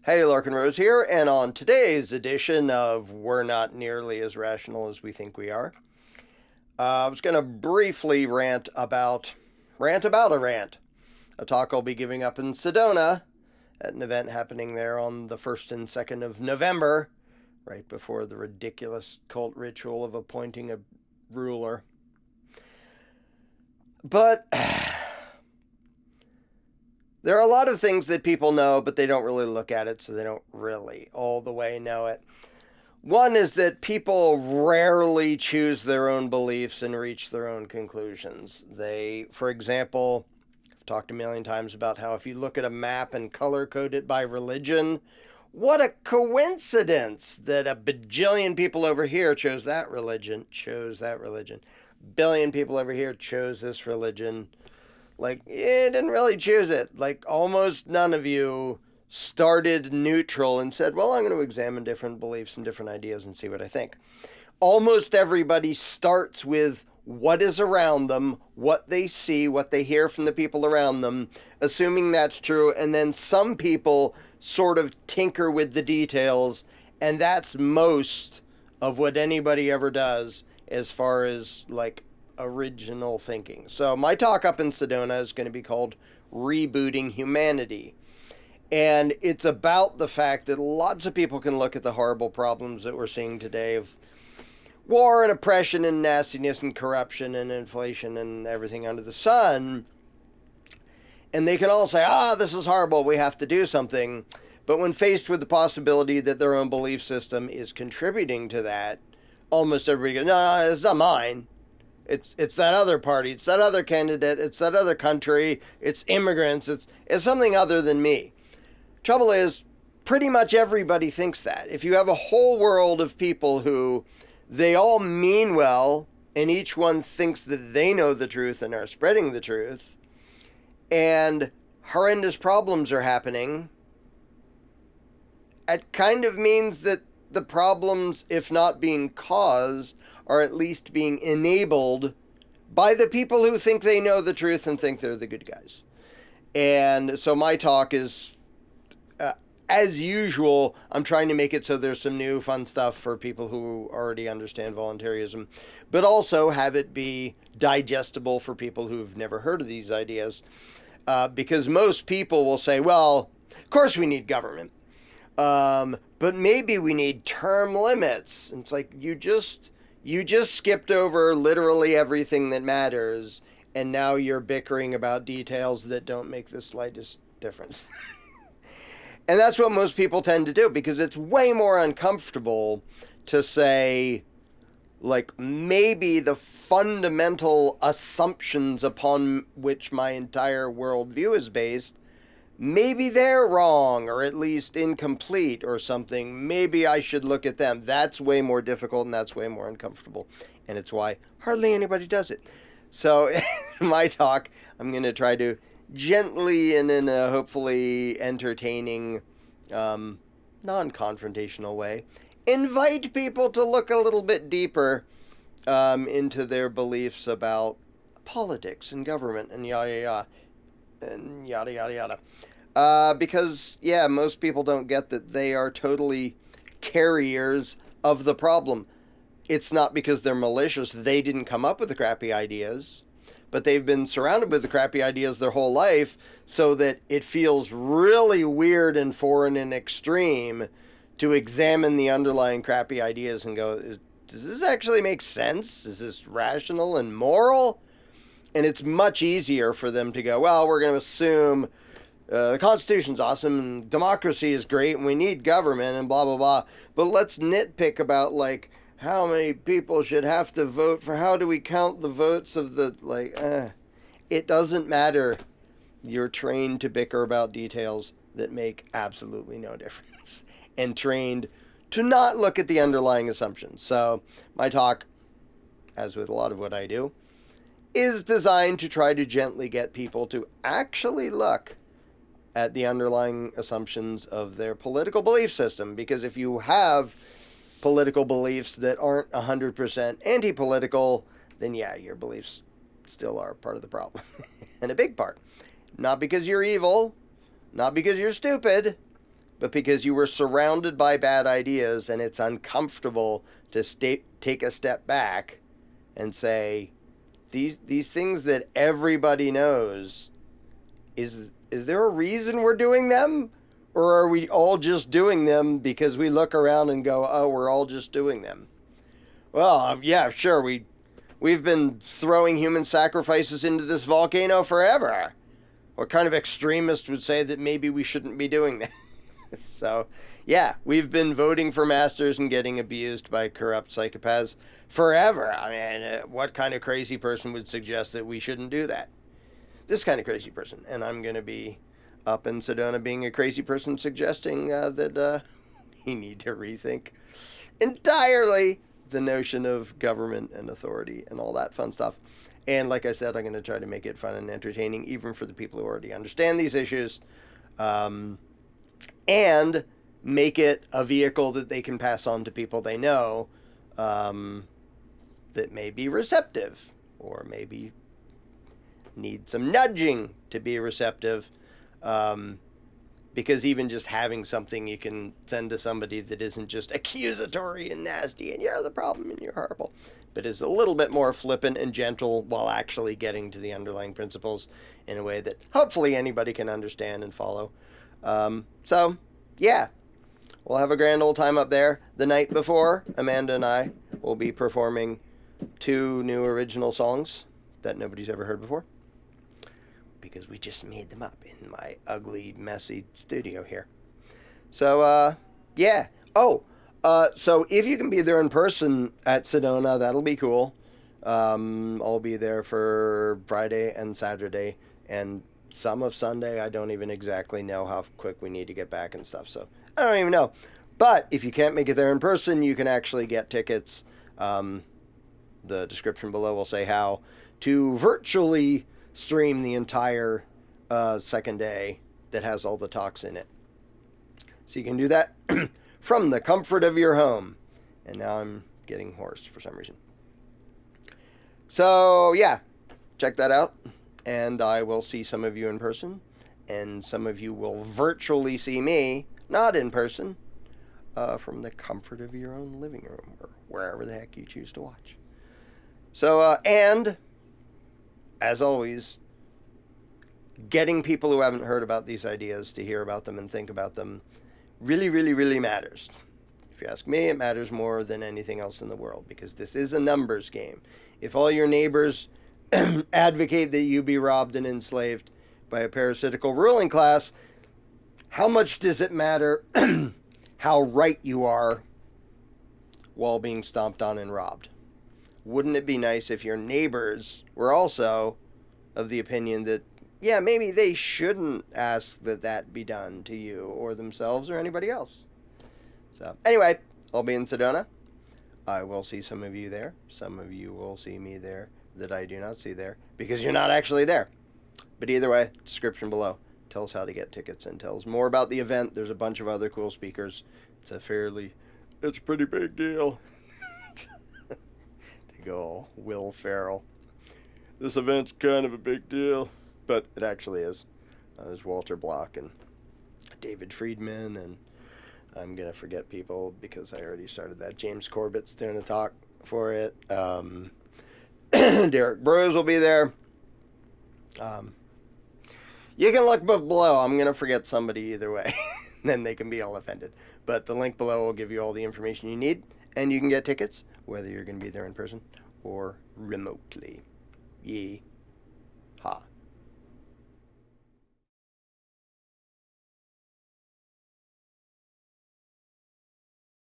Hey, Larkin Rose here, and on today's edition of We're Not Nearly as Rational as We Think We Are, I was going to briefly rant about a rant. A talk I'll be giving up in Sedona at an event happening there on the 1st and 2nd of November, right before the ridiculous cult ritual of appointing a ruler. But there are a lot of things that people know, but they don't really look at it, so they don't really all the way know it. One is that people rarely choose their own beliefs and reach their own conclusions. For example, I've talked a million times about how if you look at a map and color code it by religion, what a coincidence that a bajillion people over here chose that religion. Billion people over here chose this religion. Like, it didn't really choose it. Like, almost none of you started neutral and said, well, I'm going to examine different beliefs and different ideas and see what I think. Almost everybody starts with what is around them, what they see, what they hear from the people around them, assuming that's true, and then some people sort of tinker with the details, and that's most of what anybody ever does as far as, like, original thinking. So my talk up in Sedona is going to be called Rebooting Humanity. And it's about the fact that lots of people can look at the horrible problems that we're seeing today of war and oppression and nastiness and corruption and inflation and everything under the sun. And they can all say, this is horrible, we have to do something. But when faced with the possibility that their own belief system is contributing to that, almost everybody goes, no, it's not mine. It's that other party, it's that other candidate, it's that other country, it's immigrants, it's something other than me. Trouble is, pretty much everybody thinks that. If you have a whole world of people who they all mean well, and each one thinks that they know the truth and are spreading the truth, and horrendous problems are happening, it kind of means that the problems, if not being caused, are at least being enabled by the people who think they know the truth and think they're the good guys. And so my talk is, as usual, I'm trying to make it so there's some new fun stuff for people who already understand voluntarism, but also have it be digestible for people who've never heard of these ideas. Because most people will say, well, of course we need government. But maybe we need term limits. It's like, you just skipped over literally everything that matters, and now you're bickering about details that don't make the slightest difference. And that's what most people tend to do, because it's way more uncomfortable to say, like, maybe the fundamental assumptions upon which my entire worldview is based, maybe they're wrong, or at least incomplete or something. Maybe I should look at them. That's way more difficult, and that's way more uncomfortable. And it's why hardly anybody does it. So in my talk, I'm going to try to gently and in a hopefully entertaining, non-confrontational way, invite people to look a little bit deeper into their beliefs about politics and government and yada yada. Because, most people don't get that they are totally carriers of the problem. It's not because they're malicious. They didn't come up with the crappy ideas, but they've been surrounded with the crappy ideas their whole life, so that it feels really weird and foreign and extreme to examine the underlying crappy ideas and go, does this actually make sense? Is this rational and moral? And it's much easier for them to go, well, we're going to assume the Constitution's awesome and democracy is great and we need government and blah, blah, blah. But let's nitpick about, like, how many people should have to vote for, how do we count the votes of the, it doesn't matter. You're trained to bicker about details that make absolutely no difference, and trained to not look at the underlying assumptions. So my talk, as with a lot of what I do, is designed to try to gently get people to actually look at the underlying assumptions of their political belief system. Because if you have political beliefs that aren't 100% anti-political, then your beliefs still are part of the problem. And a big part. Not because you're evil, not because you're stupid, but because you were surrounded by bad ideas and it's uncomfortable to take a step back and say, these things that everybody knows, is there a reason we're doing them? Or are we all just doing them because we look around and go, oh, we're all just doing them? Well, yeah, sure, we've been throwing human sacrifices into this volcano forever. What kind of extremist would say that maybe we shouldn't be doing that? So, yeah, we've been voting for masters and getting abused by corrupt psychopaths forever. I mean, what kind of crazy person would suggest that we shouldn't do that? This kind of crazy person. And I'm going to be up in Sedona being a crazy person suggesting that we need to rethink entirely the notion of government and authority and all that fun stuff. And like I said, I'm going to try to make it fun and entertaining, even for the people who already understand these issues, and make it a vehicle that they can pass on to people they know that may be receptive or maybe need some nudging to be receptive. Because even just having something you can send to somebody that isn't just accusatory and nasty and you're the problem and you're horrible, but is a little bit more flippant and gentle while actually getting to the underlying principles in a way that hopefully anybody can understand and follow. So, yeah, we'll have a grand old time up there. The night before, Amanda and I will be performing 2 new original songs that nobody's ever heard before, because we just made them up in my ugly, messy studio here. So, yeah. Oh, so if you can be there in person at Sedona, that'll be cool. I'll be there for Friday and Saturday, and some of Sunday. I don't even exactly know how quick we need to get back and stuff, so I don't even know. But if you can't make it there in person, you can actually get tickets. The description below will say how to virtually stream the entire second day that has all the talks in it. So you can do that from the comfort of your home. And now I'm getting hoarse for some reason. So yeah, check that out. And I will see some of you in person. And some of you will virtually see me, not in person, from the comfort of your own living room or wherever the heck you choose to watch. So, and as always, getting people who haven't heard about these ideas to hear about them and think about them really, really, really matters. If you ask me, it matters more than anything else in the world, because this is a numbers game. If all your neighbors advocate that you be robbed and enslaved by a parasitical ruling class, how much does it matter how right you are while being stomped on and robbed? Wouldn't it be nice if your neighbors were also of the opinion that, yeah, maybe they shouldn't ask that be done to you or themselves or anybody else? So anyway, I'll be in Sedona. I will see some of you there. Some of you will see me there that I do not see there because you're not actually there. But either way, description below tells how to get tickets and tells more about the event. There's a bunch of other cool speakers. It's a pretty big deal. To go all Will Ferrell. This event's kind of a big deal, but it actually is. There's Walter Block and David Friedman, and I'm going to forget people because I already started that. James Corbett's doing a talk for it. Derek Bruce will be there. You can look below. I'm going to forget somebody either way. Then they can be all offended. But the link below will give you all the information you need, and you can get tickets, whether you're going to be there in person or remotely. Yee.